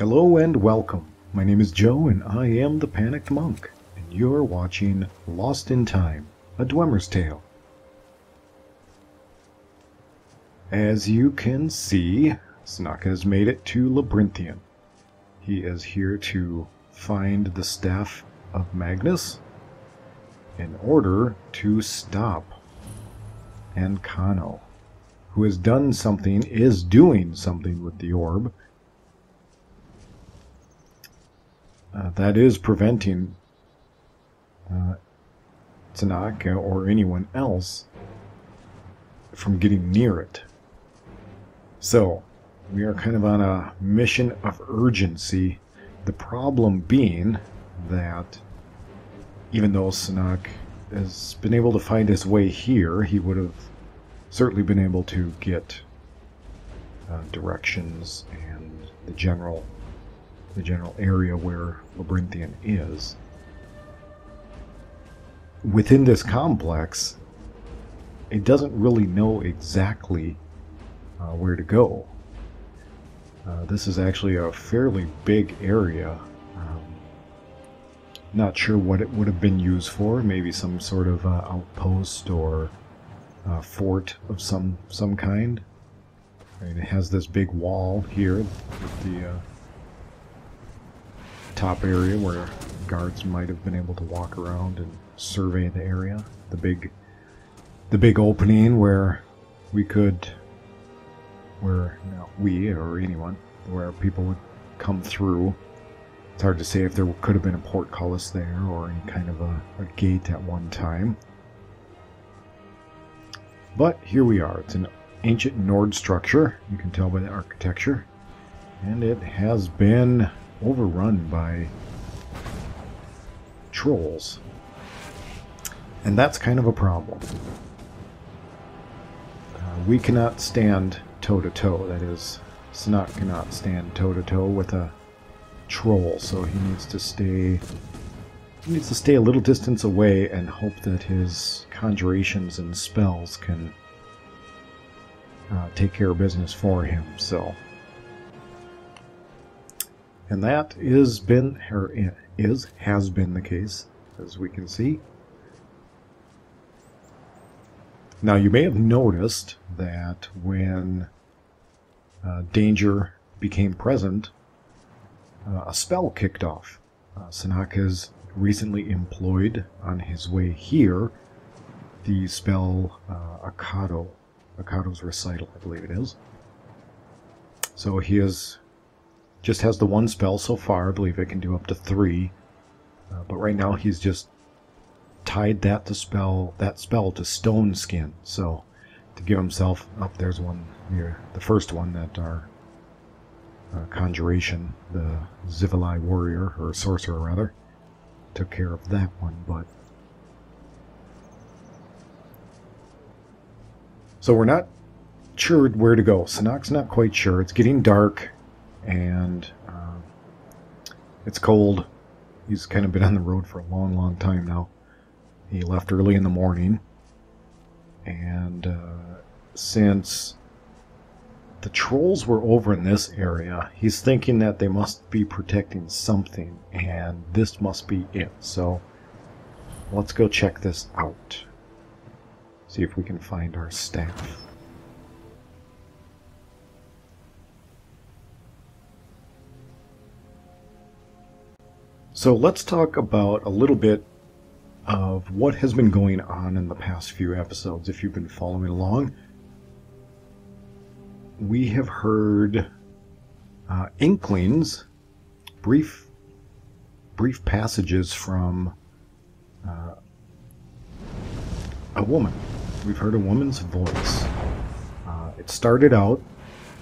Hello and welcome. My name is Joe and I am the Panicked Monk, and you're watching Lost in Time, a Dwemer's tale. As you can see, Szenac has made it to Labyrinthian. He is here to find the Staff of Magnus in order to stop Ancano, who has done something, is doing something with the orb. That is preventing Szenac or anyone else from getting near it. So, we are kind of on a mission of urgency. The problem being that even though Szenac has been able to find his way here, he would have certainly been able to get directions and the general area where Labyrinthian is. Within this complex, it doesn't really know exactly where to go. This is actually a fairly big area. Not sure what it would have been used for. Maybe some sort of outpost or fort of some kind. Right, it has this big wall here with the top area where guards might have been able to walk around and survey the area. The big opening where we could, where not we or anyone, where people would come through. It's hard to say if there could have been a portcullis there or any kind of a gate at one time. But here we are. It's an ancient Nord structure, you can tell by the architecture, and it has been overrun by trolls. And that's kind of a problem. We cannot stand toe-to-toe. That is, Szenac cannot stand toe-to-toe with a troll, so he needs to stay a little distance away and hope that his conjurations and spells can take care of business for him. So, and that has been the case, as we can see. Now, you may have noticed that when danger became present, a spell kicked off. Szenac has recently employed on his way here the spell Akado's Recital, I believe it is. So he just has the one spell so far. I believe it can do up to 3, but right now he's just tied that spell to stone skin. So to give himself up, there's one here, the first one that our conjuration, the Zivilai warrior or sorcerer rather, took care of that one. But so we're not sure where to go. Szenac's not quite sure. It's getting dark and it's cold. He's kind of been on the road for a long time now. He left early in the morning, and since the trolls were over in this area, he's thinking that they must be protecting something, and this must be it. So let's go check this out. See if we can find our staff. So let's talk about a little bit of what has been going on in the past few episodes. If you've been following along, we have heard inklings, brief passages from a woman. We've heard a woman's voice. It started out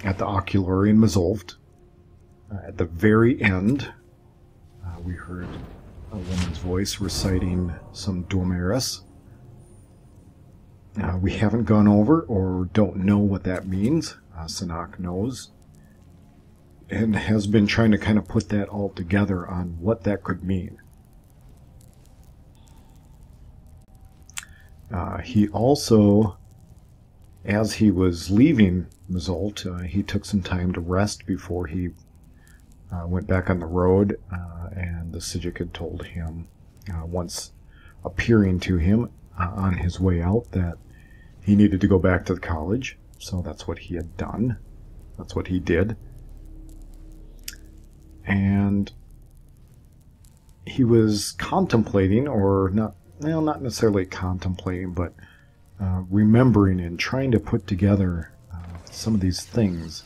at the Oculary in Mazolft. At the very end, we heard a woman's voice reciting some Dwemeris. We haven't gone over or don't know what that means. Szenac knows and has been trying to kind of put that all together on what that could mean. He also, as he was leaving Mazolft, he took some time to rest before he went back on the road, and the Szenac had told him, once appearing to him on his way out, that he needed to go back to the college. So that's what he had done. That's what he did. And he was contemplating, or not necessarily contemplating, but remembering and trying to put together some of these things.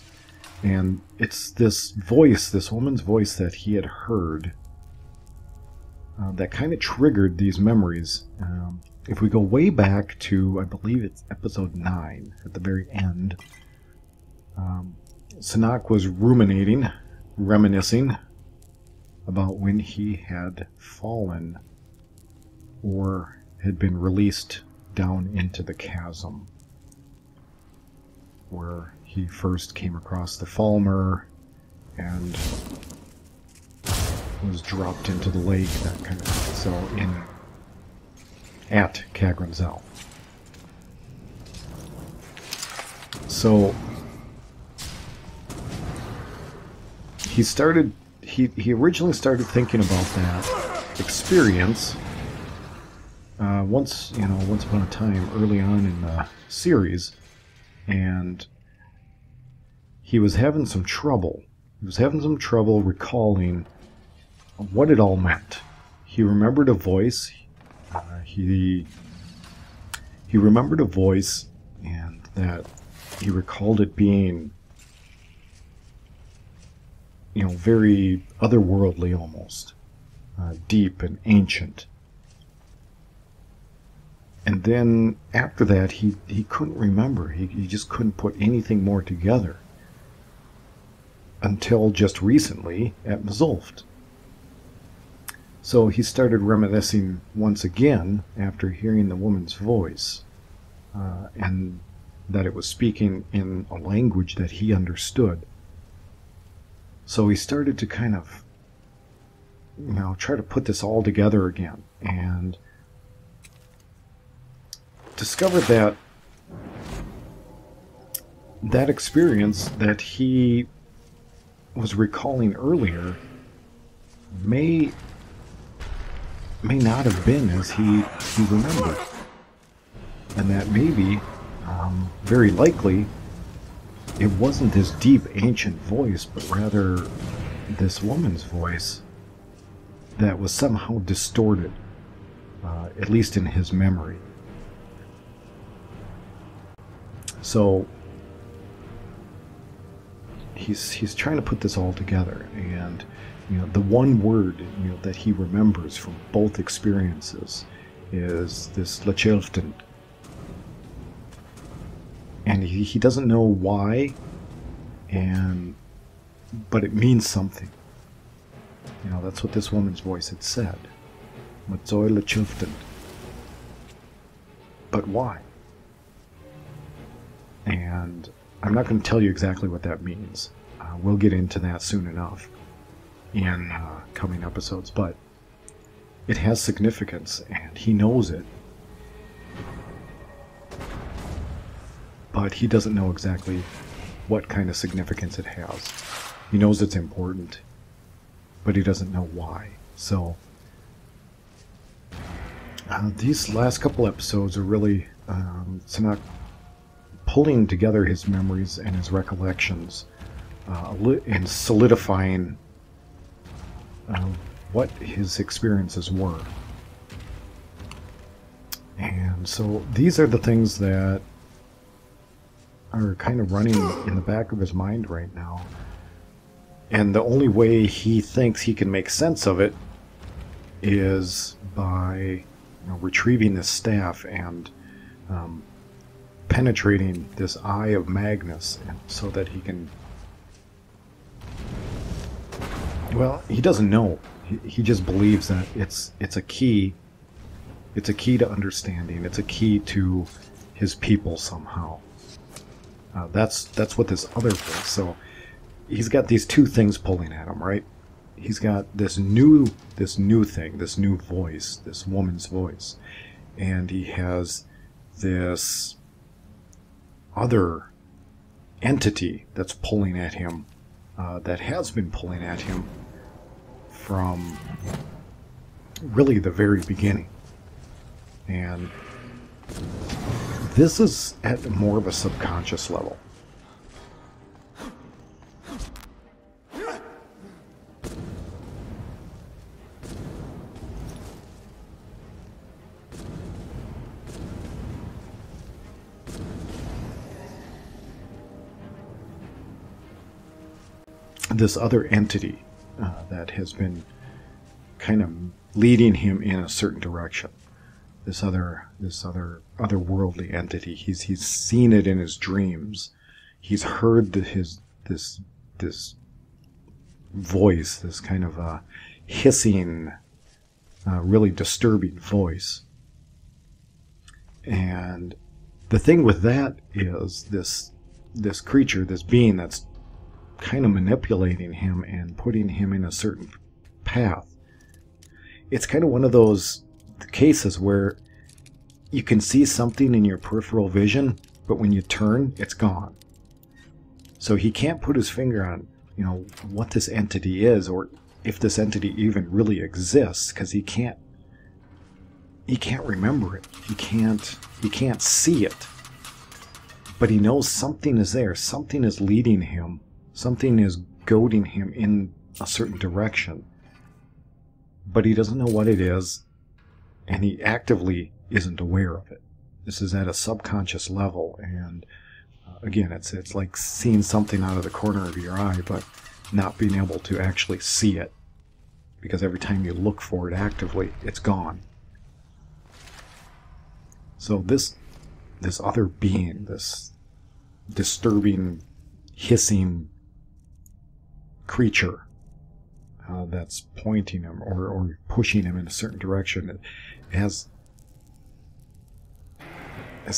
And it's this voice, this woman's voice that he had heard, that kind of triggered these memories. If we go way back to, I believe it's episode 9, at the very end, Szenac was reminiscing about when he had fallen or had been released down into the chasm, where he first came across the Falmer and was dropped into the lake, that kind of thing. So at Kagranzel. So he originally started thinking about that experience once upon a time early on in the series, and he was having some trouble. He was having some trouble recalling what it all meant. He remembered a voice. He remembered a voice, and that he recalled it being, very otherworldly almost, deep and ancient. And then after that, he couldn't remember. He just couldn't put anything more together until just recently at Mzulft. So he started reminiscing once again after hearing the woman's voice, and that it was speaking in a language that he understood. So he started to kind of, try to put this all together again, and discovered that that experience that he was recalling earlier may not have been as he remembered, and that maybe, very likely, it wasn't this deep ancient voice, but rather this woman's voice that was somehow distorted, at least in his memory. So he's trying to put this all together, and the one word that he remembers from both experiences is this Lachelfton. And he doesn't know why, but it means something. That's what this woman's voice had said. Matzoy Lachelfton. But why? And I'm not going to tell you exactly what that means. We'll get into that soon enough in coming episodes, but it has significance, and he knows it. But he doesn't know exactly what kind of significance it has. He knows it's important, but he doesn't know why. So these last couple episodes are really Szenac pulling together his memories and his recollections, and solidifying what his experiences were. And so these are the things that are kind of running in the back of his mind right now. And the only way he thinks he can make sense of it is by retrieving this staff and penetrating this eye of Magnus, so that he can... Well, he doesn't know. He just believes that it's a key. It's a key to understanding. It's a key to his people somehow. That's what this other voice. So he's got these two things pulling at him, right? He's got this new thing, this new voice, this woman's voice, and he has this other entity that's pulling at him that has been pulling at him from really the very beginning. And this is at more of a subconscious level. This other entity that has been kind of leading him in a certain direction. This otherworldly entity. He's seen it in his dreams. He's heard this voice, this kind of hissing, really disturbing voice. And the thing with that is this creature, this being that's kind of manipulating him and putting him in a certain path. It's kind of one of those cases where you can see something in your peripheral vision, but when you turn, it's gone. So he can't put his finger on, what this entity is, or if this entity even really exists, because he can't remember it. He can't see it. But he knows something is there. Something is leading him. Something is goading him in a certain direction. But he doesn't know what it is, and he actively isn't aware of it. This is at a subconscious level, and again, it's like seeing something out of the corner of your eye, but not being able to actually see it. Because every time you look for it actively, it's gone. So this other being, this disturbing, hissing creature that's pointing him or pushing him in a certain direction, it has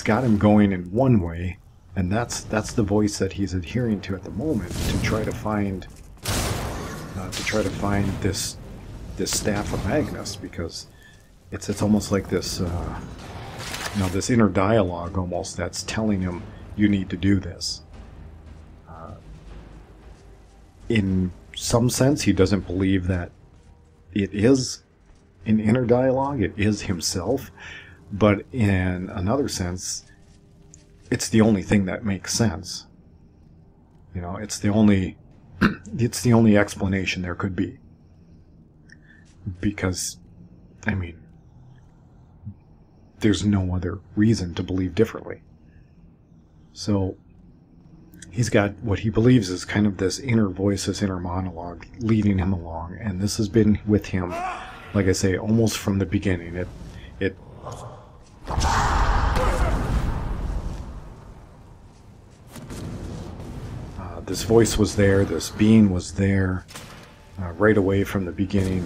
got him going in one way, and that's the voice that he's adhering to at the moment to try to find this Staff of Magnus, because it's almost like this this inner dialogue almost that's telling him, you need to do this. In some sense, he doesn't believe that it is an inner dialogue, it is himself, but in another sense, it's the only thing that makes sense. It's the only explanation there could be. Because, there's no other reason to believe differently. So he's got what he believes is kind of this inner voice, this inner monologue leading him along, and this has been with him, like I say, almost from the beginning. This voice was there, this being was there, right away from the beginning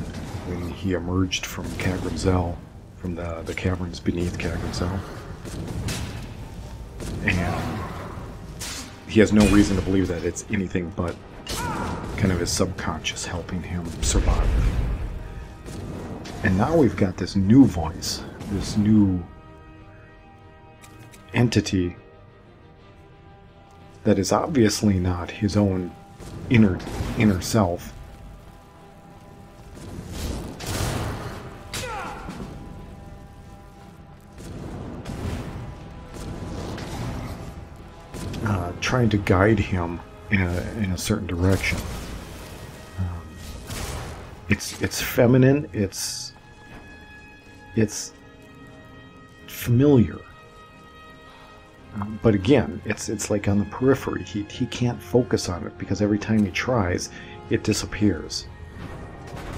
when he emerged from Cagramzel, from the caverns beneath Cagramzel. And he has no reason to believe that it's anything but kind of his subconscious helping him survive. And now we've got this new voice, this new entity that is obviously not his own inner self. Trying to guide him in a certain direction. It's feminine. It's familiar. But again, it's like on the periphery. He can't focus on it because every time he tries, it disappears.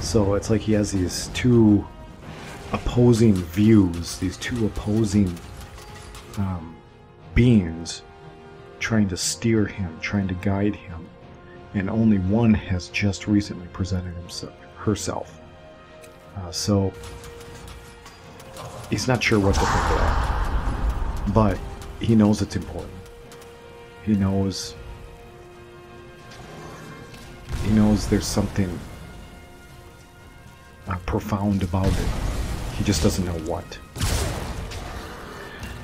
So it's like he has these two opposing views, these two opposing beings trying to steer him, trying to guide him, and only one has just recently presented herself. So he's not sure what to think of that, but he knows it's important. He knows there's something profound about it. He just doesn't know what.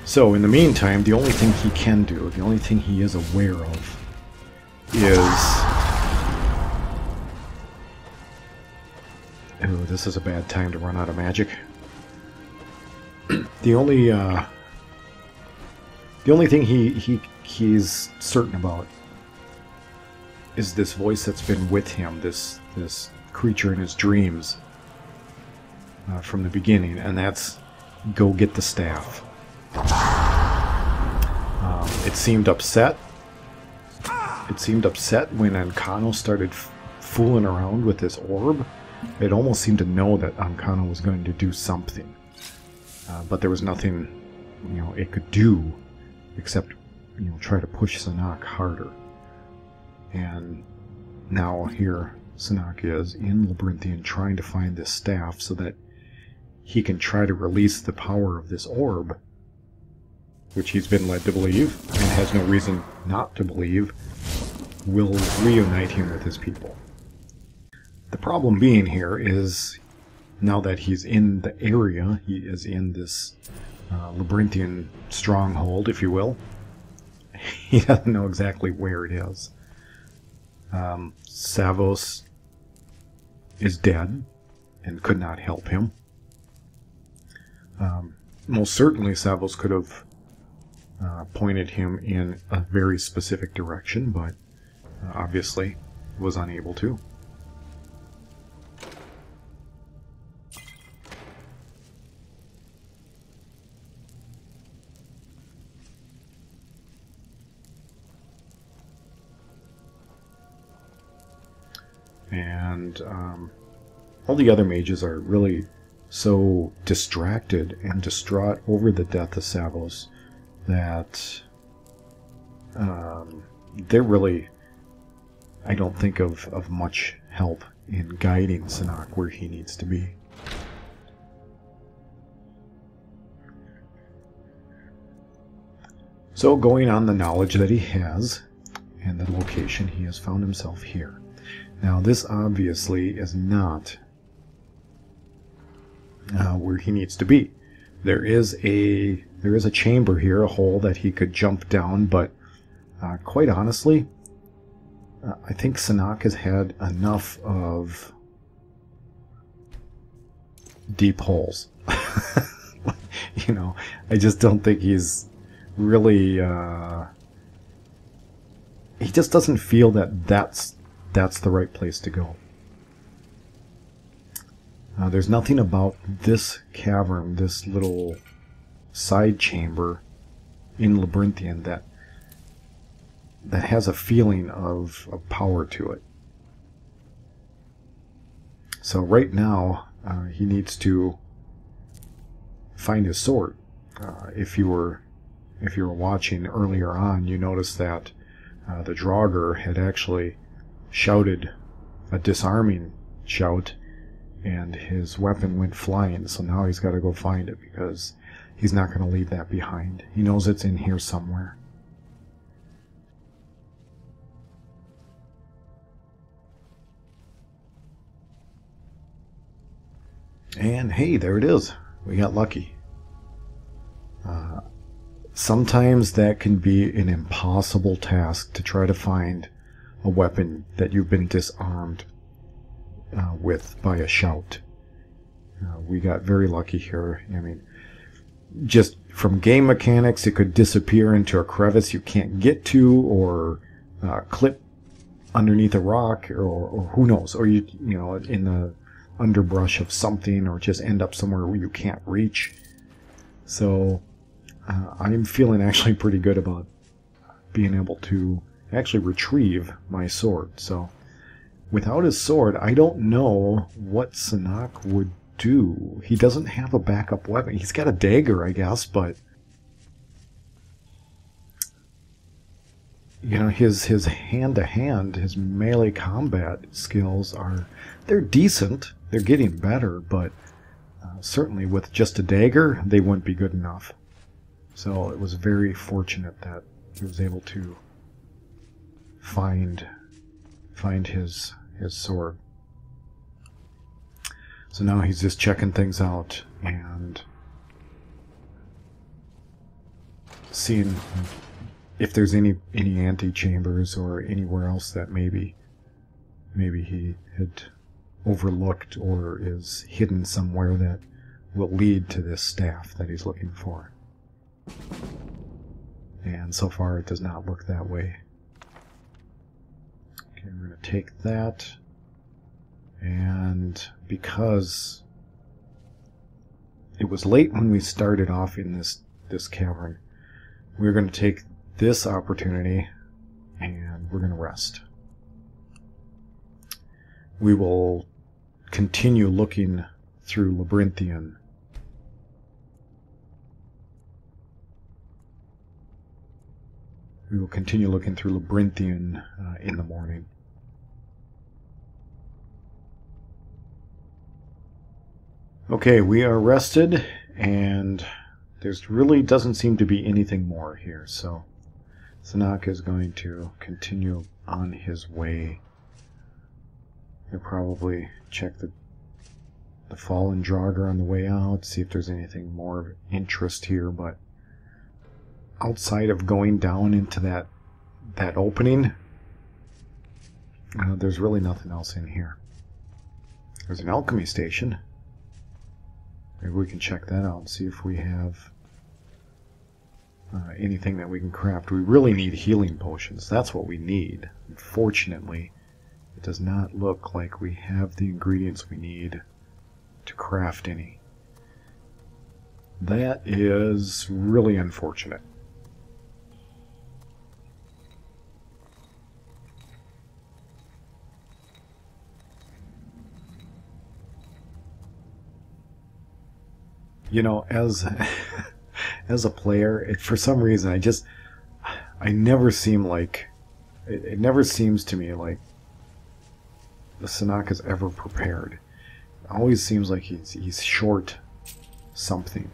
So in the meantime, the only thing he can do, the only thing he is aware of, is Ooh, this is a bad time to run out of magic. The only thing he's certain about is this voice that's been with him, this creature in his dreams from the beginning, and that's go get the staff. It seemed upset. It seemed upset when Ancano started fooling around with this orb. It almost seemed to know that Ancano was going to do something. But there was nothing, it could do except, try to push Szenac harder. And now here Szenac is in Labyrinthian trying to find this staff so that he can try to release the power of this orb, which he's been led to believe, and has no reason not to believe, will reunite him with his people. The problem being here is, now that he's in the area, he is in this Labyrinthian stronghold, if you will, he doesn't know exactly where it is. Savos is dead and could not help him. Most certainly Savos could have pointed him in a very specific direction, but obviously was unable to. And all the other mages are really so distracted and distraught over the death of Savos that they're really, I don't think, of much help in guiding Szenac where he needs to be. So, going on the knowledge that he has and the location, he has found himself here. Now, this obviously is not where he needs to be. There is a chamber here, a hole that he could jump down, but quite honestly, I think Szenac has had enough of deep holes. I just don't think he's really... he just doesn't feel that that's the right place to go. There's nothing about this cavern, this little side chamber in Labyrinthian that has a feeling of power to it. So right now, he needs to find his sword. If you were watching earlier on, you noticed that the Draugr had actually shouted a disarming shout, and his weapon went flying, so now he's got to go find it, because he's not going to leave that behind. He knows it's in here somewhere. And hey, there it is. We got lucky. Sometimes that can be an impossible task to try to find a weapon that you've been disarmed with by a shout. We got very lucky here. I mean, just from game mechanics, it could disappear into a crevice you can't get to, or clip underneath a rock, or who knows, or you in the underbrush of something, or just end up somewhere where you can't reach. So I'm feeling actually pretty good about being able to actually retrieve my sword. So without his sword, I don't know what Szenac would do. He doesn't have a backup weapon. He's got a dagger, I guess, but his hand-to-hand, his melee combat skills they're decent. They're getting better, but certainly with just a dagger, they wouldn't be good enough. So it was very fortunate that he was able to find his sword. So now he's just checking things out and seeing if there's any antechambers or anywhere else that maybe he had overlooked or is hidden somewhere that will lead to this staff that he's looking for. And so far it does not look that way. Okay, we're going to take that, and because it was late when we started off in this cavern, we're going to take this opportunity and we're going to rest. We will continue looking through Labyrinthian. We will continue looking through Labyrinthian in the morning. Okay, we are rested, and there's really doesn't seem to be anything more here, so Szenac is going to continue on his way. He'll probably check the fallen Draugr on the way out, see if there's anything more of interest here, but outside of going down into that opening, there's really nothing else in here. There's an alchemy station. Maybe we can check that out and see if we have anything that we can craft. We really need healing potions. That's what we need. Unfortunately, it does not look like we have the ingredients we need to craft any. That is really unfortunate. You know, as a player, for some reason, I never seem like, it never seems to me like the Szenac is ever prepared. It always seems like he's short something.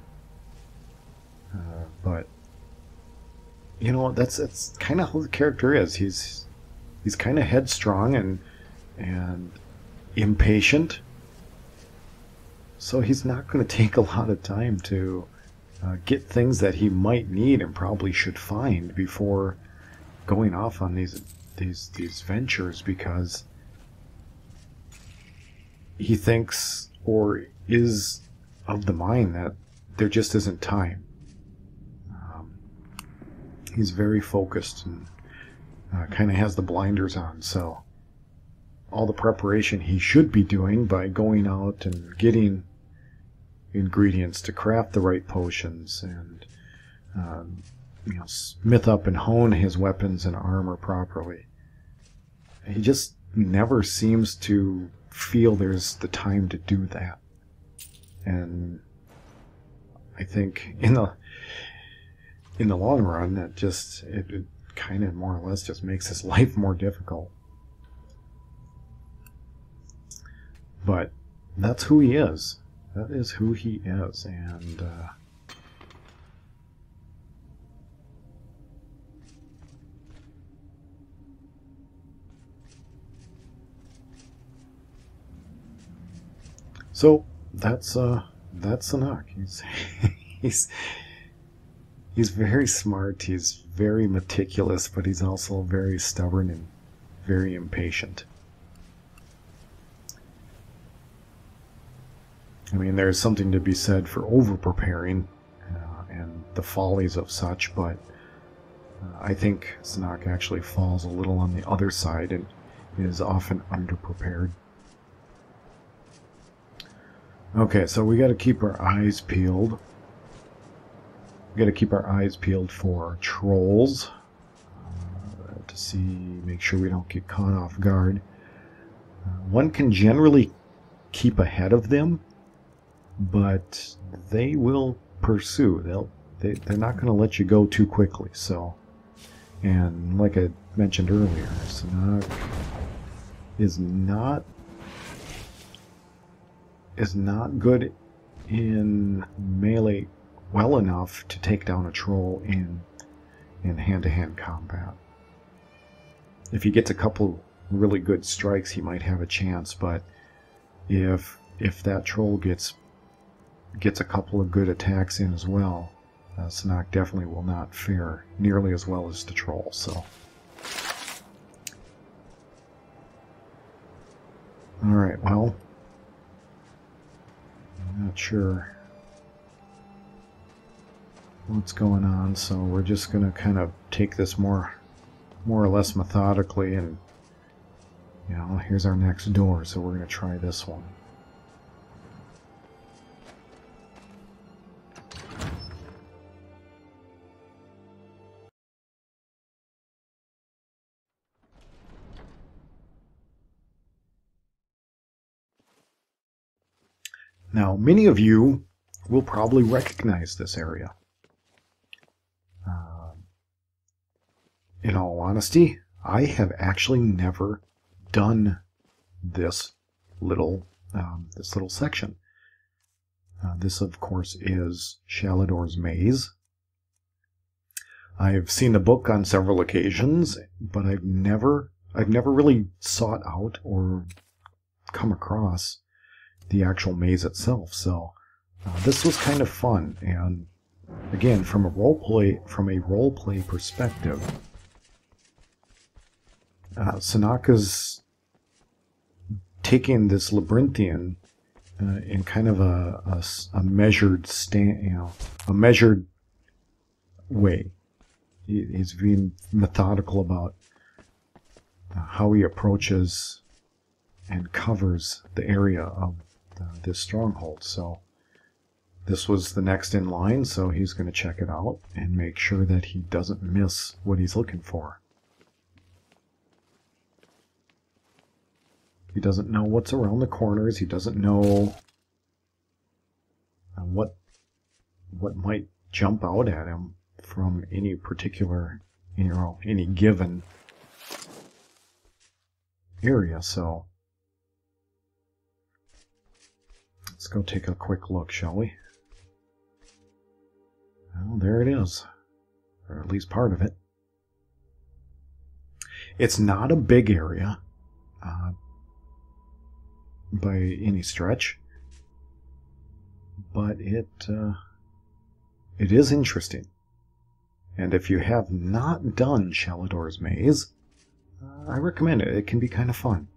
But you know, that's kind of how the character is. He's kind of headstrong and impatient. So he's not going to take a lot of time to get things that he might need and probably should find before going off on these ventures, because he thinks or is of the mind that there just isn't time. He's very focused and kind of has the blinders on, so all the preparation he should be doing by going out and getting ingredients to craft the right potions and smith up and hone his weapons and armor properly. He just never seems to feel there's the time to do that. And I think in the long run, that just it kind of more or less just makes his life more difficult. But that's who he is. That is who he is, and so that's Szenac. He's very smart. He's very meticulous, but he's also very stubborn and very impatient. I mean, there's something to be said for over-preparing and the follies of such, but I think Szenac actually falls a little on the other side and is often underprepared. Okay, so we got to keep our eyes peeled. We got to keep our eyes peeled for trolls to make sure we don't get caught off guard. One can generally keep ahead of them, but they will pursue. They're not going to let you go too quickly. So, and like I mentioned earlier, Szenac is not good in melee well enough to take down a troll in hand-to-hand combat. If he gets a couple really good strikes, he might have a chance, but if that troll gets a couple of good attacks in as well, Szenac definitely will not fare nearly as well as the troll. So, Alright, well, I'm not sure what's going on, so we're just going to kind of take this more or less methodically, and, you know, here's our next door, so we're going to try this one. Now, many of you will probably recognize this area. In all honesty, I have actually never done this little section. This, of course, is Shalidor's Maze. I've seen the book on several occasions, but I've never really sought out or come across the actual maze itself. So this was kind of fun, and again, from a roleplay perspective, Szenac is taking this Labyrinthian in kind of a measured a measured way. He's being methodical about how he approaches and covers the area of this stronghold. So this was the next in line, so he's going to check it out and make sure that he doesn't miss what he's looking for. He doesn't know what's around the corners. He doesn't know what might jump out at him from any particular, any given area. So let's go take a quick look, shall we? Well, there it is, or at least part of it. It's not a big area by any stretch, but it is interesting. And if you have not done Shalidor's Maze, I recommend it. It can be kind of fun.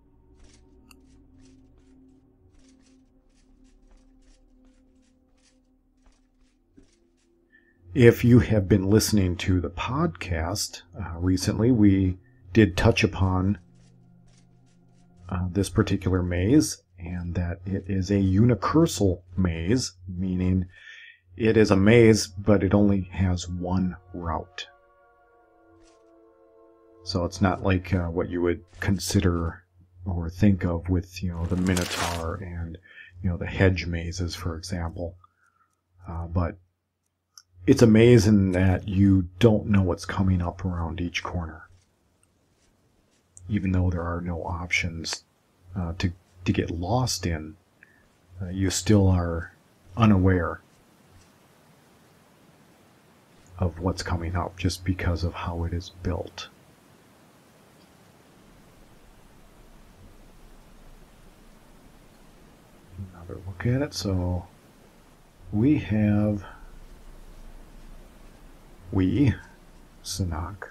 If you have been listening to the podcast recently, we did touch upon this particular maze, and that it is a unicursal maze, meaning it is a maze, but it only has one route. So it's not like what you would consider or think of with, the Minotaur and, the hedge mazes, for example. But it's a maze in that you don't know what's coming up around each corner, even though there are no options to get lost in. You still are unaware of what's coming up just because of how it is built. Another look at it. So we have Szenac,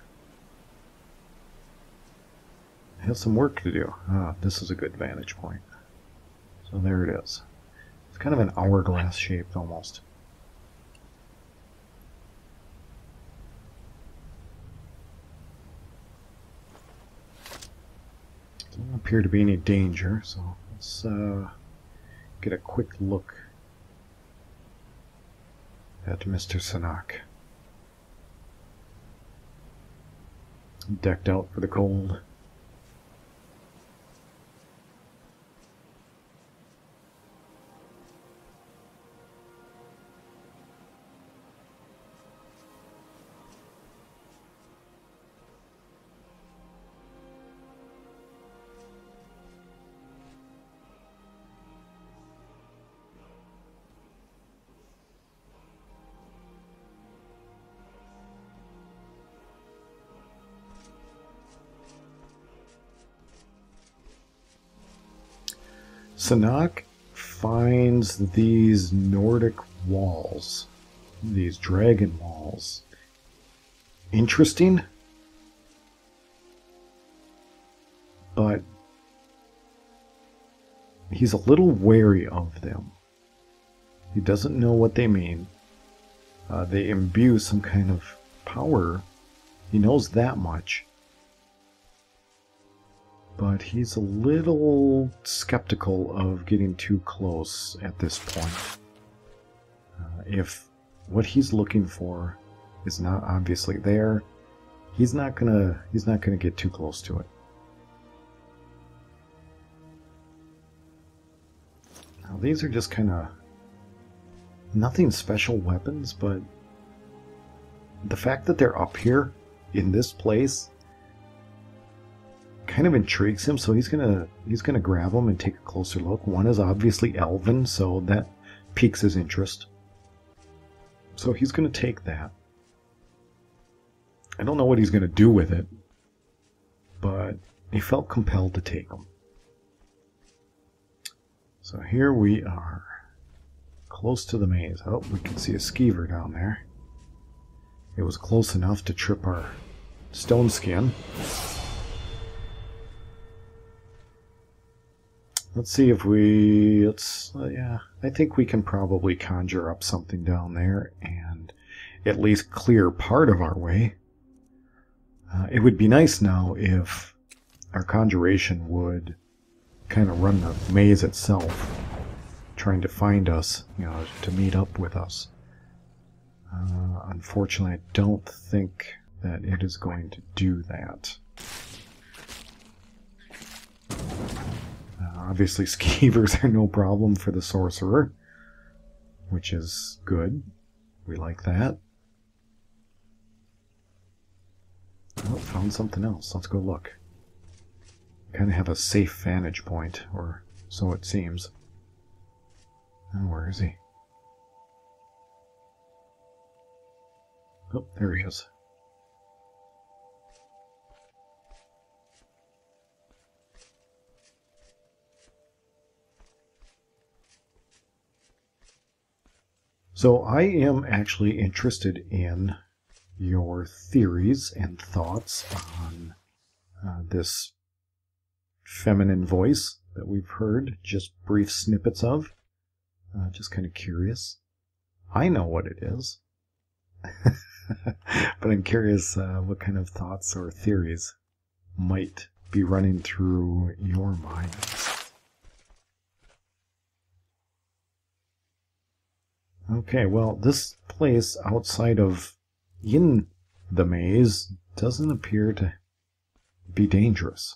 has some work to do. This is a good vantage point. So there it is. It's kind of an hourglass shaped almost. Doesn't appear to be any danger, so let's get a quick look at Mr. Szenac. Decked out for the cold. Szenac finds these Nordic walls, these dragon walls, interesting, but he's a little wary of them. He doesn't know what they mean. They imbue some kind of power. He knows that much. But he's a little skeptical of getting too close at this point. If what he's looking for is not obviously there, he's not gonna get too close to it. Now these are just kind of nothing special weapons, but the fact that they're up here in this place kind of intrigues him, so he's gonna grab them and take a closer look. One is obviously elven, so that piques his interest. So he's gonna take that. I don't know what he's gonna do with it, but he felt compelled to take them. So here we are, close to the maze. Oh, we can see a skeever down there. It was close enough to trip our stone skin. Let's see if we... yeah, I think we can probably conjure up something down there and at least clear part of our way. It would be nice now if our conjuration would kind of run the maze itself, trying to find us, you know, to meet up with us. Unfortunately, I don't think that it is going to do that. Obviously, skeevers are no problem for the sorcerer, which is good. We like that. Oh, found something else. Let's go look. Kind of have a safe vantage point, or so it seems. Oh, where is he? Oh, there he is. So I am actually interested in your theories and thoughts on this feminine voice that we've heard just brief snippets of. Just kind of curious. I know what it is. But I'm curious what kind of thoughts or theories might be running through your minds. Okay, well, this place outside of in the maze doesn't appear to be dangerous.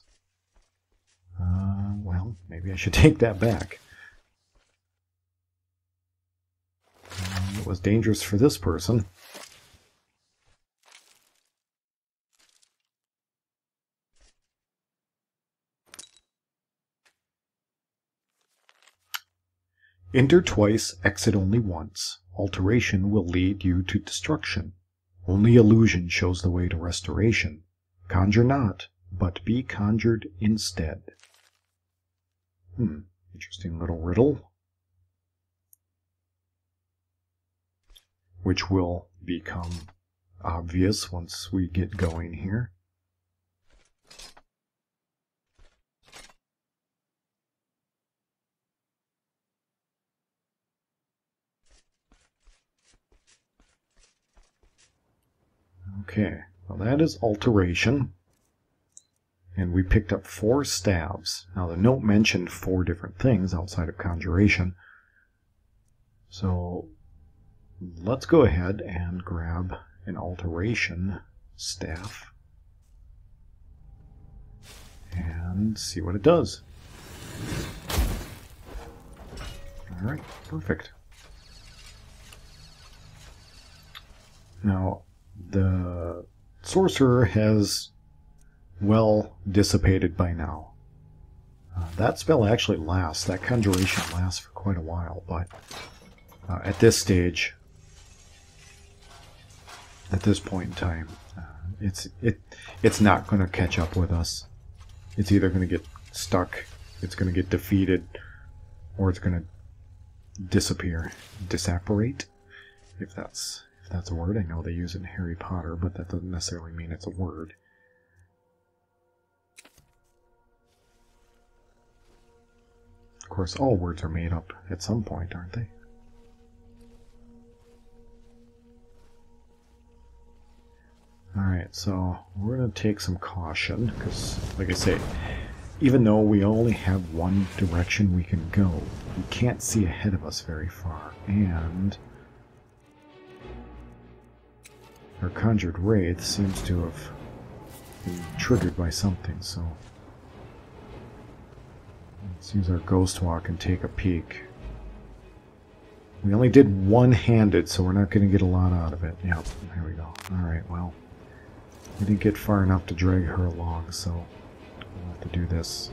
Well, maybe I should take that back. It was dangerous for this person. Enter twice, exit only once. Alteration will lead you to destruction. Only illusion shows the way to restoration. Conjure not, but be conjured instead. Interesting little riddle. Which will become obvious once we get going here. Okay, well that is alteration. And we picked up 4 staves. Now the note mentioned 4 different things outside of conjuration. So let's go ahead and grab an alteration staff and see what it does. Alright, perfect. Now, the sorcerer has well dissipated by now. That spell actually lasts, that conjuration lasts for quite a while, but at this stage, at this point in time, it's not going to catch up with us. It's either going to get stuck, it's going to get defeated, or it's going to disappear, disapparate, if that's a word. I know they use it in Harry Potter, but that doesn't necessarily mean it's a word. Of course, all words are made up at some point, aren't they? Alright, so we're going to take some caution, because, like I say, even though we only have one direction we can go, we can't see ahead of us very far, and our conjured wraith seems to have been triggered by something, so let's use our ghost walk and take a peek. We only did one-handed, so we're not going to get a lot out of it. Yep, there we go. Alright, well, we didn't get far enough to drag her along, so we'll have to do this.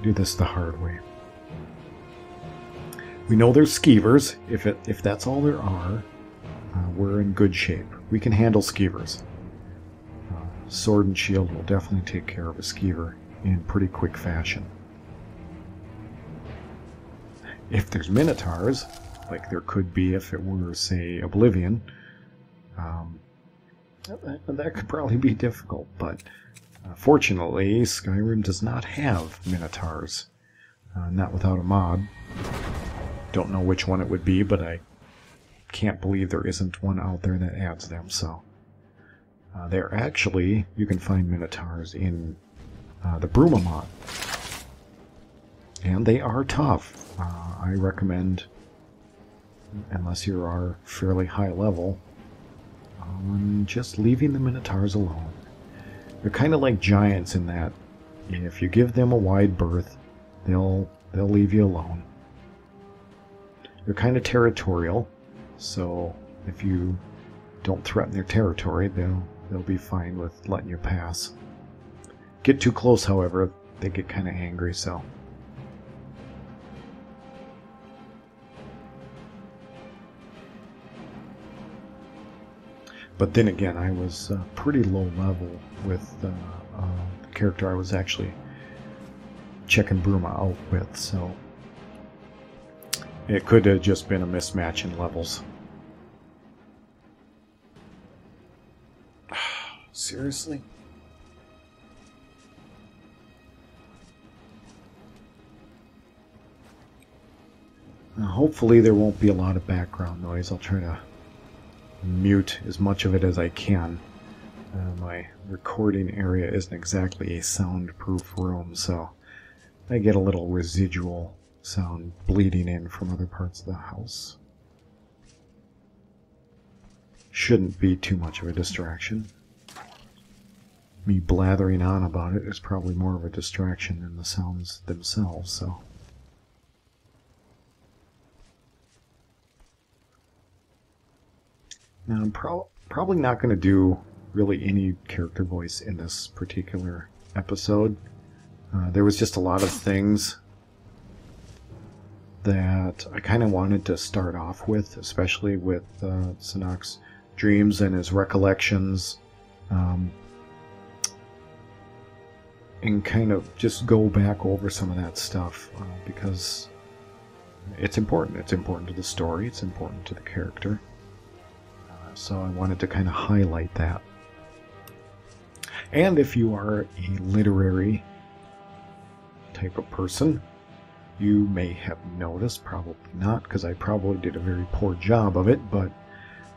Do this the hard way. We know there's skeevers. If that's all there are, we're in good shape. We can handle skeevers. Sword and shield will definitely take care of a skeever in pretty quick fashion. If there's minotaurs, like there could be if it were, say, Oblivion, that could probably be difficult, but fortunately Skyrim does not have minotaurs. Not without a mod. Don't know which one it would be, but I can't believe there isn't one out there that adds them, so they're actually, you can find minotaurs in the Bruma mod, and they are tough. I recommend, unless you are fairly high level, just leaving the minotaurs alone. They're kind of like giants in that if you give them a wide berth, they'll leave you alone. They're kind of territorial, so if you don't threaten their territory, they'll be fine with letting you pass. Get too close, however, they get kind of angry, so. But then again, I was pretty low level with the character I was actually checking Bruma out with, so it could have just been a mismatch in levels. Seriously? Now, hopefully there won't be a lot of background noise. I'll try to mute as much of it as I can. My recording area isn't exactly a soundproof room, so I get a little residual sound bleeding in from other parts of the house. Shouldn't be too much of a distraction. Me blathering on about it is probably more of a distraction than the sounds themselves, so. Now, I'm probably not going to do really any character voice in this particular episode. There was just a lot of things that I kind of wanted to start off with, especially with Szenac's dreams and his recollections, and kind of just go back over some of that stuff, because it's important. It's important to the story, it's important to the character. So I wanted to kind of highlight that. And if you are a literary type of person, you may have noticed, probably not, because I probably did a very poor job of it, but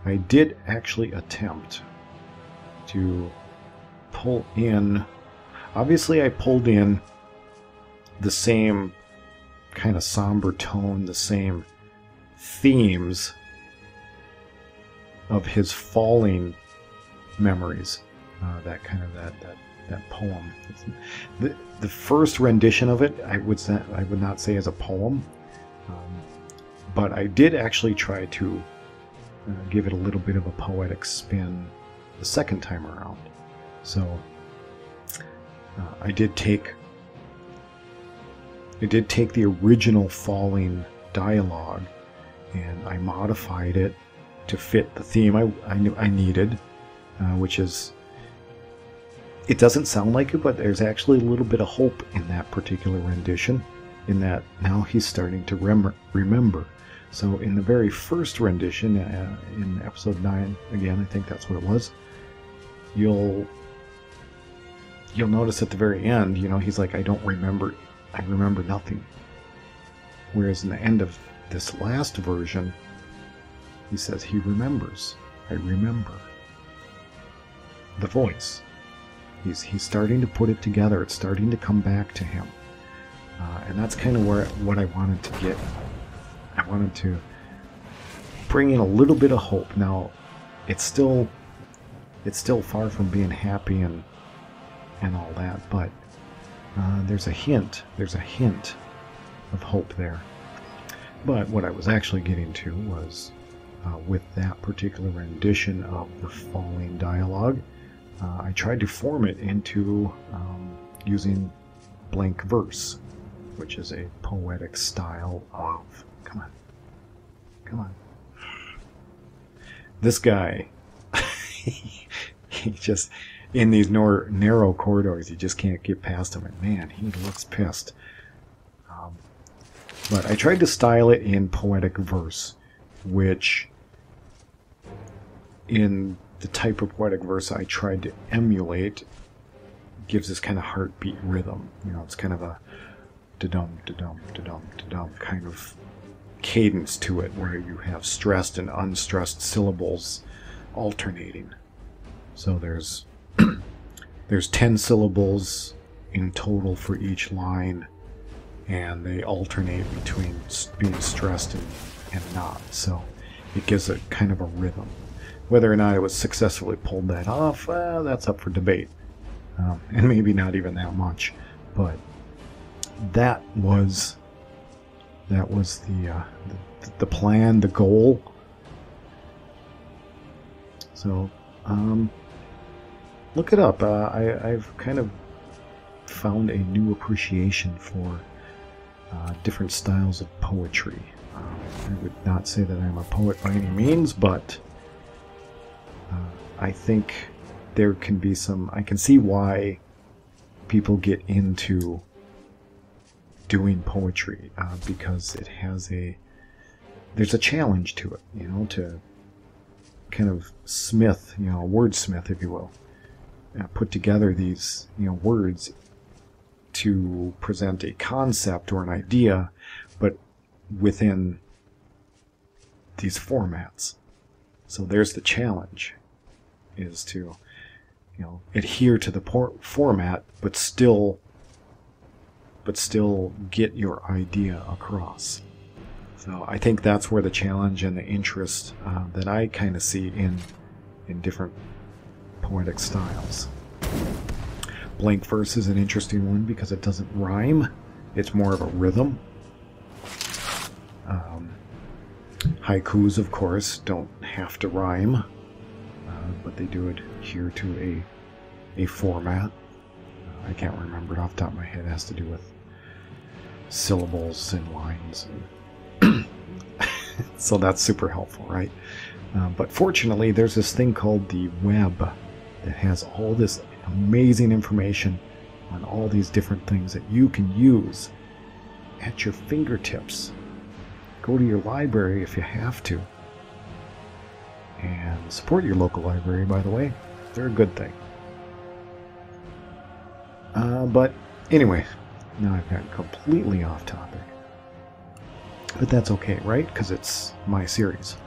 I did actually attempt to pull in, obviously I pulled in the same kind of somber tone, the same themes of his falling memories, that poem. The first rendition of it, I would not say is a poem, but I did actually try to give it a little bit of a poetic spin the second time around. So I did take the original falling dialogue and I modified it to fit the theme I knew I needed, which is, it doesn't sound like it, but there's actually a little bit of hope in that particular rendition, in that now he's starting to remember. So in the very first rendition, in episode 9, again, I think that's what it was, you'll notice at the very end, you know, he's like, I don't remember I remember nothing. Whereas in the end of this last version, he says he remembers. I remember. The voice. He's starting to put it together. It's starting to come back to him. And that's kind of what I wanted to get. I wanted to bring in a little bit of hope. Now, it's still far from being happy and all that, but there's a hint of hope there. But what I was actually getting to was with that particular rendition of the falling dialogue, I tried to form it into using blank verse, which is a poetic style of... Come on. This guy, he just, in these narrow corridors, you just can't get past him, and man, he looks pissed. But I tried to style it in poetic verse, which, in the type of poetic verse I tried to emulate, gives this kind of heartbeat rhythm. You know, it's kind of a da-dum, da-dum, da-dum, da-dum kind of cadence to it, where you have stressed and unstressed syllables alternating. So there's 10 syllables in total for each line, and they alternate between being stressed and not. So it gives it kind of a rhythm. Whether or not it was successfully pulled that off, that's up for debate. And maybe not even that much. But that was the plan, the goal. So look it up. I've kind of found a new appreciation for different styles of poetry. I would not say that I'm a poet by any means, but I think there can be some... I can see why people get into doing poetry, because it has there's a challenge to it, you know, to kind of smith, you know, wordsmith, if you will, put together these, you know, words to present a concept or an idea, but within these formats. So there's the challenge, is to, you know, adhere to the format, but still get your idea across. So I think that's where the challenge and the interest that I kind of see in different poetic styles. Blank verse is an interesting one because it doesn't rhyme. It's more of a rhythm. Haikus, of course, don't have to rhyme, but they do adhere to a format. I can't remember it off the top of my head. It has to do with syllables and lines. So that's super helpful, right? But fortunately, there's this thing called the web that has all this amazing information on all these different things that you can use at your fingertips. Go to your library if you have to. And support your local library, by the way. They're a good thing. But anyway, now I've gotten completely off topic. But that's okay, right? Because it's my series.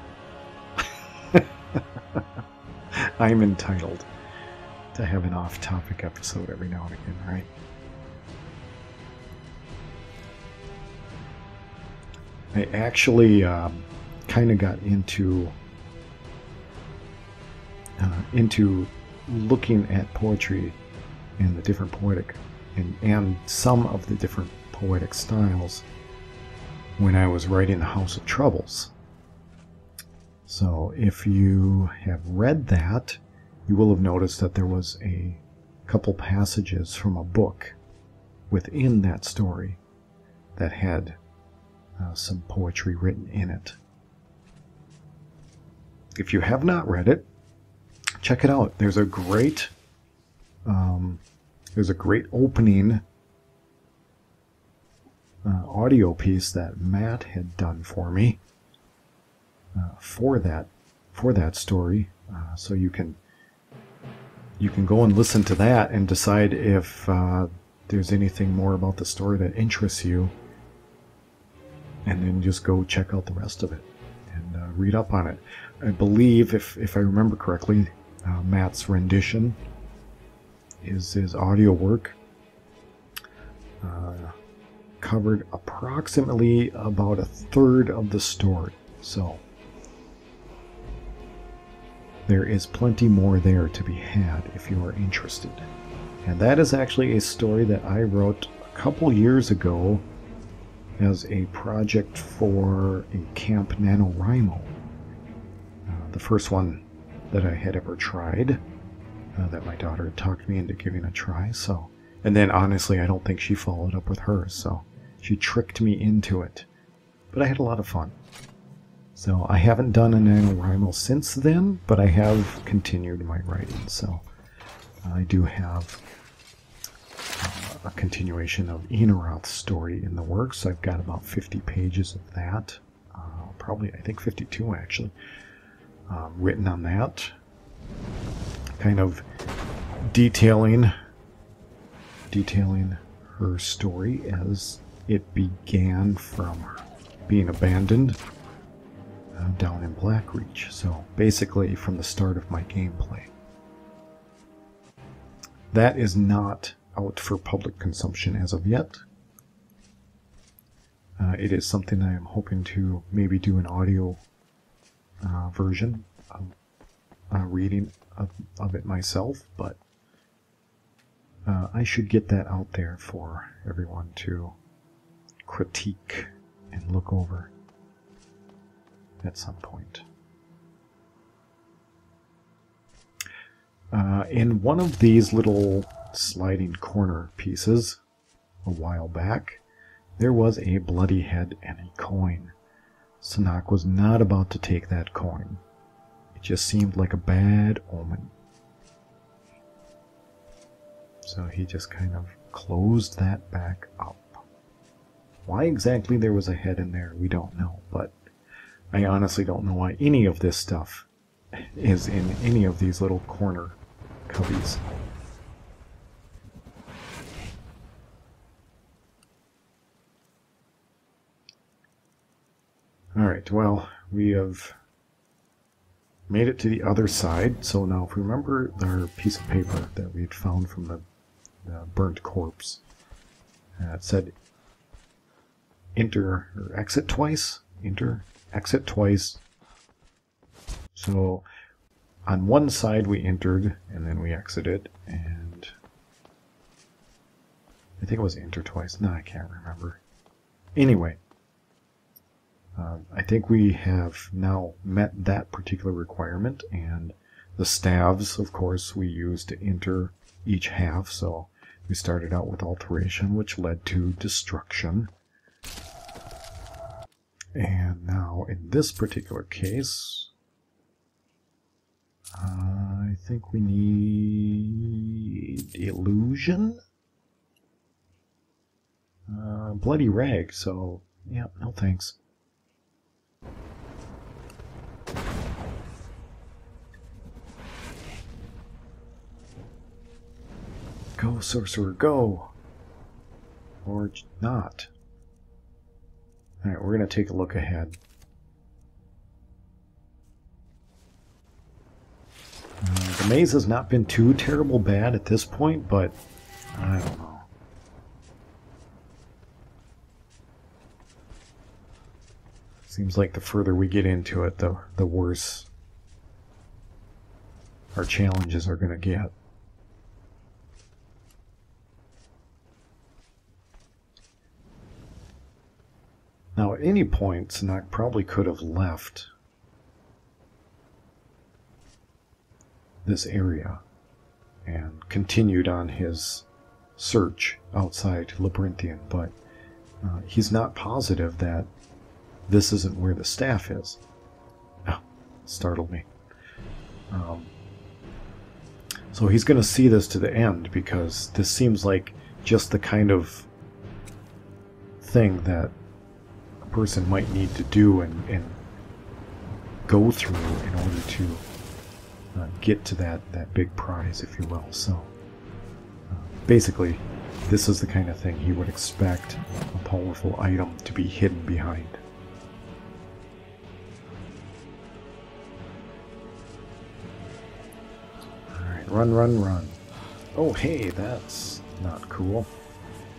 I'm entitled to have an off-topic episode every now and again, right? I actually kind of got into looking at poetry and the different poetic and some of the different poetic styles when I was writing The House of Troubles. So if you have read that, you will have noticed that there was a couple passages from a book within that story that had some poetry written in it. If you have not read it, check it out. There's a great opening audio piece that Matt had done for me for that story. So you can go and listen to that and decide if there's anything more about the story that interests you, and then just go check out the rest of it and read up on it. I believe, if I remember correctly, Matt's rendition is his audio work. Covered approximately about 1/3 of the story, so there is plenty more there to be had if you are interested. And that is actually a story that I wrote a couple years ago as a project for a Camp NaNoWriMo. The first one that I had ever tried, that my daughter had talked me into giving a try. So, and then honestly, I don't think she followed up with hers, so she tricked me into it. But I had a lot of fun. So I haven't done a NaNoWriMo since then, but I have continued my writing. So I do have a continuation of Enorath's story in the works. I've got about 50 pages of that. Probably, I think 52 actually, written on that. Kind of detailing her story as it began from being abandoned down in Blackreach. So basically from the start of my gameplay. That is not out for public consumption as of yet. It is something I am hoping to maybe do an audio version of reading of it myself, but I should get that out there for everyone to critique and look over at some point. In one of these little sliding corner pieces a while back, there was a bloody head and a coin. Szenac was not about to take that coin. It just seemed like a bad omen. So he just kind of closed that back up. Why exactly there was a head in there, we don't know, but I honestly don't know why any of this stuff is in any of these little corner cubbies. Alright, well, we have made it to the other side. So now if we remember our piece of paper that we had found from the burnt corpse, it said enter or exit twice. Enter, exit twice. So on one side we entered and then we exited, and I think it was enter twice. No, I can't remember. Anyway, I think we have now met that particular requirement, and the staves, of course, we used to enter each half. So we started out with alteration, which led to destruction. And now in this particular case, I think we need illusion. Bloody rag, so yeah, no thanks. Go, sorcerer, go! Or not. Alright, we're going to take a look ahead. The maze has not been too terrible bad at this point, but I don't know. Seems like the further we get into it, the worse our challenges are going to get. Now, at any point, Szenac probably could have left this area and continued on his search outside Labyrinthian, but he's not positive that this isn't where the staff is. Oh, startled me. So he's going to see this to the end, because this seems like just the kind of thing that a person might need to do and go through in order to get to that big prize, if you will. So basically, This is the kind of thing he would expect a powerful item to be hidden behind. Alright, run, run, run. Oh, hey, that's not cool.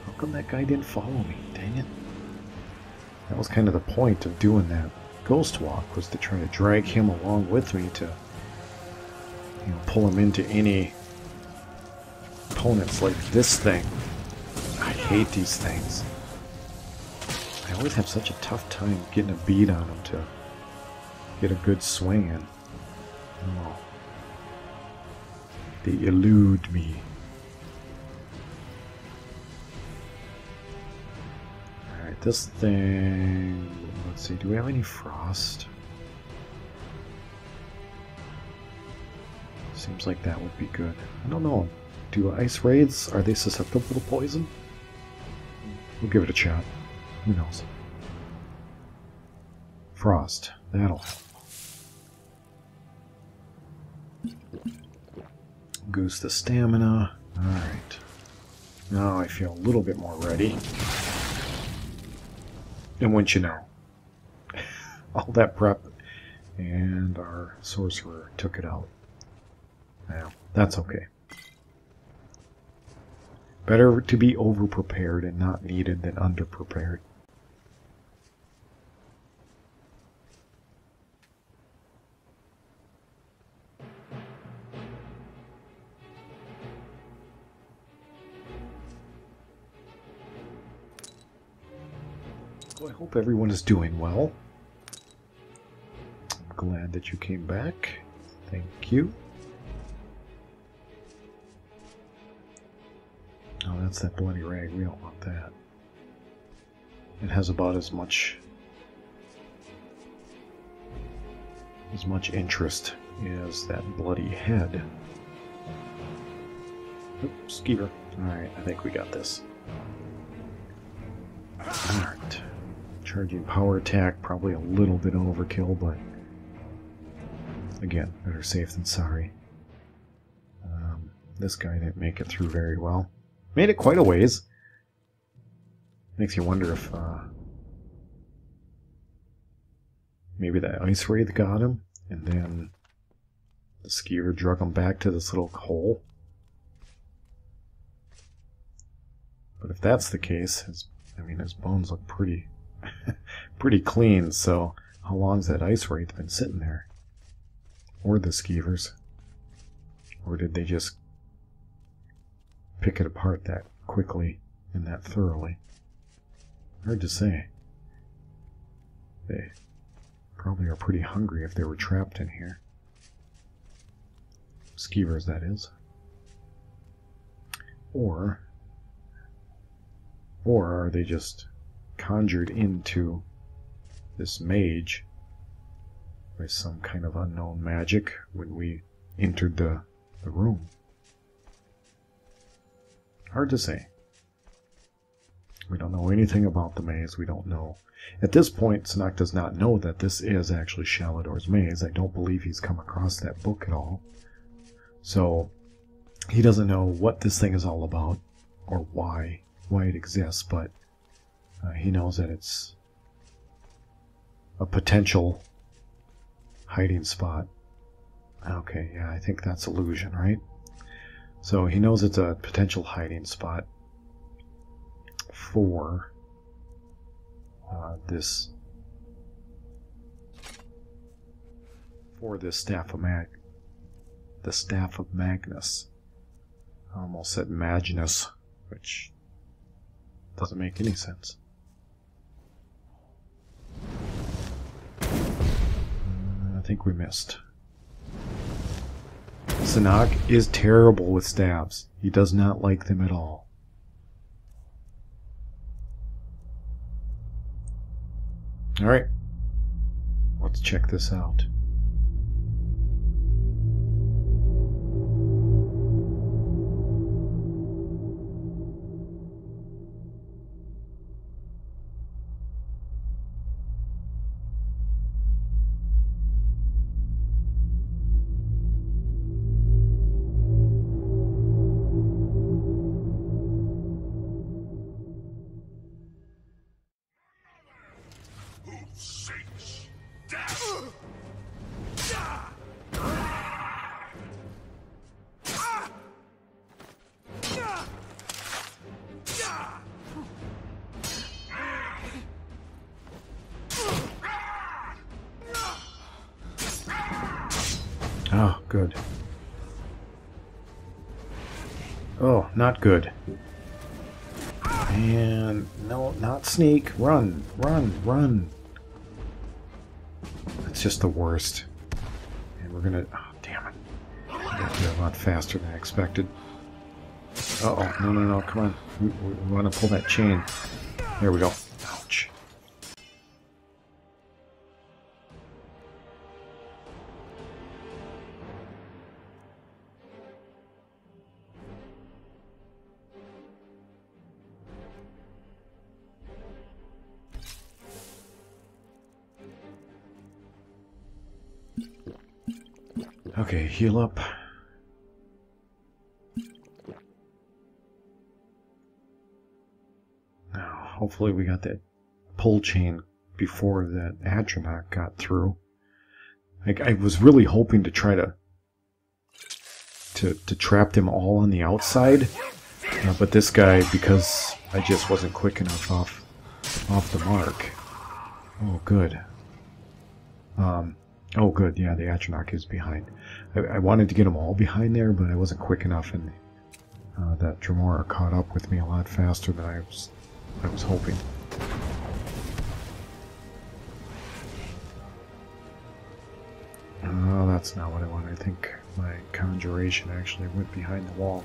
How come that guy didn't follow me? Dang it. That was kind of the point of doing that ghost walk, was to try to drag him along with me to, you know, pull him into any opponents like this thing. I hate these things. I always have such a tough time getting a beat on them to get a good swing in. Oh. They elude me. Alright, this thing... Let's see, do we have any frost? Seems like that would be good. I don't know. Do ice raids, are they susceptible to poison? We'll give it a shot. Who knows? Frost. That'll help. Goose the stamina. Alright. Now I feel a little bit more ready. And wouldn't you know, all that prep and our sorcerer took it out. Now, that's okay. Better to be over-prepared and not needed than under-prepared. Well, I hope everyone is doing well. I'm glad that you came back. Thank you. Oh, that's that bloody rag. We don't want that. It has about as much interest as that bloody head. Oops, skeever. Alright, I think we got this. Alright. Charging power attack, probably a little bit overkill, but again, better safe than sorry. This guy didn't make it through very well. Made it quite a ways. Makes you wonder if maybe that ice wraith got him, and then the skier drug him back to this little hole. But if that's the case, his bones look pretty pretty clean, so how long's that ice wraith been sitting there? Or the skeevers? Or did they just pick it apart that quickly and that thoroughly? Hard to say. They probably are pretty hungry if they were trapped in here. Skeevers, that is. Or are they just conjured into this mage by some kind of unknown magic when we entered the room? Hard to say. We don't know anything about the maze. We don't know. At this point, Szenac does not know that this is actually Shalidor's maze. I don't believe he's come across that book at all. So, he doesn't know what this thing is all about or why it exists, but he knows that it's a potential hiding spot. Okay, yeah, I think that's illusion, right? So he knows it's a potential hiding spot for this Staff of the Staff of Magnus. I almost said Magnus, which doesn't make any sense. I think we missed. Szenac is terrible with staves. He does not like them at all. Alright. Let's check this out. Oh, good. Oh, not good. And no, not sneak. Run, run, run. It's just the worst. And we're gonna... Oh, damn it. They're a lot faster than I expected. Uh-oh. No, no, no. Come on. We want to pull that chain. There we go. Ouch. Okay, heal up. Now, hopefully we got that pull chain before that Atronach got through. I was really hoping to try to trap them all on the outside, but this guy, because I just wasn't quick enough off the mark. Oh, good. Oh, good. Yeah, the Atronach is behind. I wanted to get them all behind there, but I wasn't quick enough, and that Dwemer caught up with me a lot faster than I was hoping. Oh, that's not what I wanted. I think my conjuration actually went behind the wall.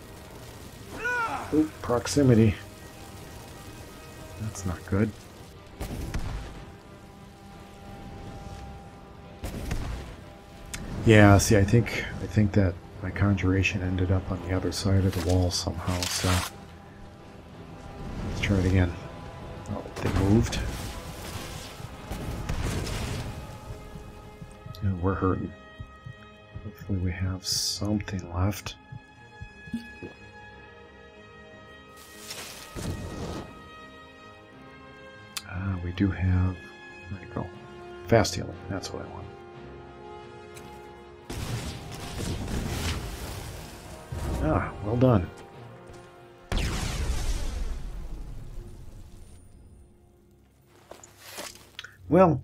Oh, proximity. That's not good. Yeah, see, I think that my conjuration ended up on the other side of the wall somehow, so let's try it again. Oh, they moved. Yeah, we're hurting. Hopefully we have something left. We do have... There you go. Fast healing, that's what I want. Ah, well done. Well,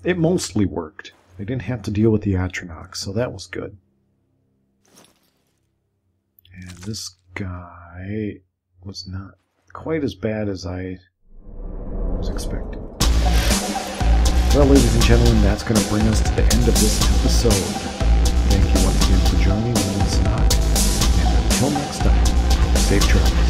it mostly worked. They didn't have to deal with the Atronach, so that was good. And this guy was not quite as bad as I was expecting. Well, ladies and gentlemen, that's going to bring us to the end of this episode. Thank you once again for joining me, Szenac. Until next time, safe travels.